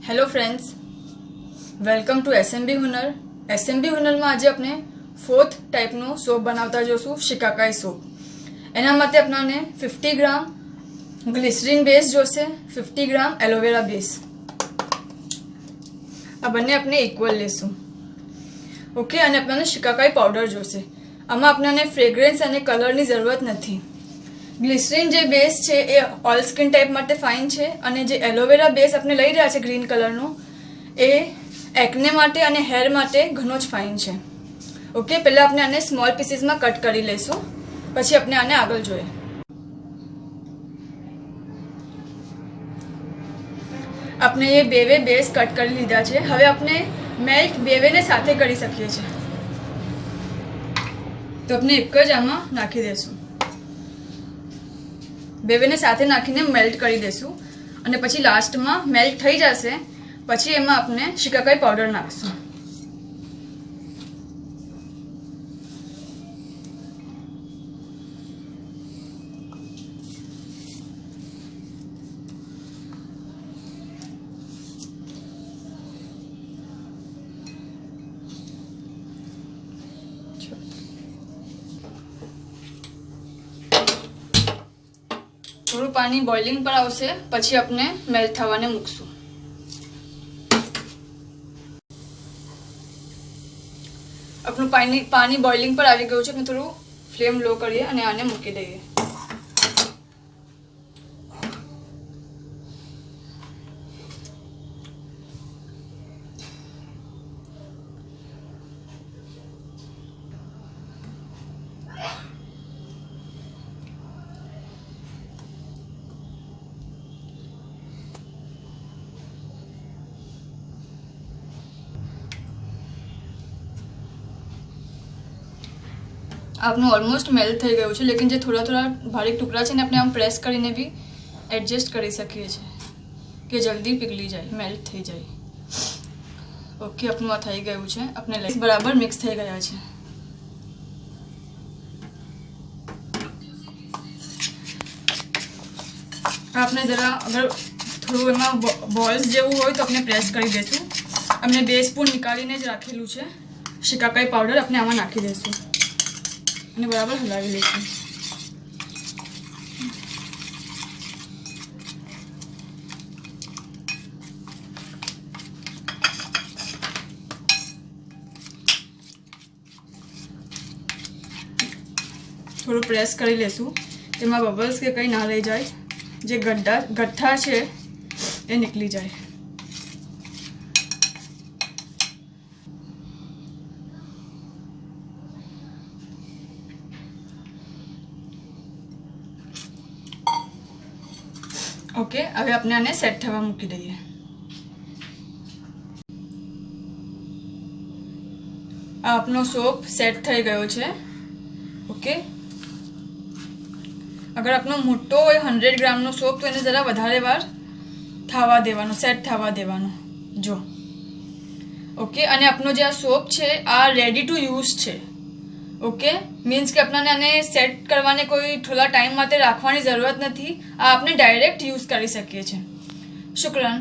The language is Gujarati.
Hello friends, welcome to SMB Hunar. SMB હુનરમાં આજે આપણે ફોર્થ ટાઈપનું સોપ બનાવતા જોશું, શિકાકાઈ સોપ. એના માટે આપણને 50 ગ્રામ ગ્લિસરીન બેઝ જોશે, 50 ગ્રામ એલોવેરા બેઝ. આ બંને આપણે ઇક્વલ લેશું. ઓકે, અને આપણને શિકાકાઈ પાવડર જોશે. આમાં આપણને ફ્રેગ્રન્સ અને કલરની જરૂરત નથી. ગ્લિસરીન જે બેઝ છે એ ઓલ સ્કિન ટાઈપ માટે ફાઇન છે, અને જે એલોવેરા બેઝ આપણે લઈ રહ્યા છે ગ્રીન કલરનું એ એકને માટે અને હેર માટે ઘણો જ ફાઇન છે. ઓકે, પહેલાં આપણે આને સ્મોલ પીસીસમાં કટ કરી લઈશું, પછી આપણે આને આગળ જોઈએ. આપણે એ બેવે બેઝ કટ કરી લીધા છે. હવે આપણે મેલ્ટ બેવેને સાથે કરી શકીએ છીએ, તો આપણે એક જ આમાં નાખી દઈશું. બેવેને સાથે નાખીને મેલ્ટ કરી દઈશું, અને પછી લાસ્ટમાં મેલ્ટ થઈ જશે પછી એમાં આપણે શિકાકાઈ પાવડર નાખીશું. થોડું પાણી બોઇલિંગ પર આવશે પછી આપણે મેલ્ટ થવાને મૂકશું. આપણું પાણી બોઇલિંગ પર આવી ગયું છે. આપણે થોડું ફ્લેમ લો કરીએ અને આને મૂકી દઈએ. આપનું ઓલમોસ્ટ મેલ્ટ થઈ ગયું છે, લેકિન જે થોડા થોડા બારીક ટુકડા છે ને આપણે આમ પ્રેસ કરીને બી એડજસ્ટ કરી શકીએ છીએ કે જલ્દી પીગળી જાય, મેલ્ટ થઈ જાય. ઓકે, આપનું આ થઈ ગયું છે. આપણે બરાબર મિક્સ થઈ ગયા છે. આપણે જરા અગર થોડું એમાં બોલ્સ જેવું હોય તો આપણે પ્રેસ કરી દઈશું. આપણે 2 સ્પૂન નીકાળીને જ રાખેલું છે શિકાકાઈ પાવડર, આપણે આમાં નાખી દઈશું અને બરાબર હલાવી લઈશું. થોડું પ્રેસ કરી લઈશું, તેમાં બબલ્સ કે કંઈ ના રહી જાય, જે ગઠ્ઠા છે એ નીકળી જાય. ઓકે, હવે આપણે આને સેટ થવા મૂકી દઈએ. આ આપનો સોપ સેટ થઈ ગયો છે. ઓકે, અગર આપનો મોટો હોય 100 ગ્રામનો સોપ તો એને જરા વધારે વાર થવા દેવાનો, સેટ થવા દેવાનો. જો ઓકે, અને આપનો જે આ સોપ છે આ રેડી ટુ યુઝ છે. ઓકે, મીન્સ કે આપણને આને સેટ કરવાને કોઈ થોડા ટાઈમ માટે રાખવાની જરૂરત નથી. આ આપણે ડાયરેક્ટ યુઝ કરી શકીએ છીએ. શુક્રન.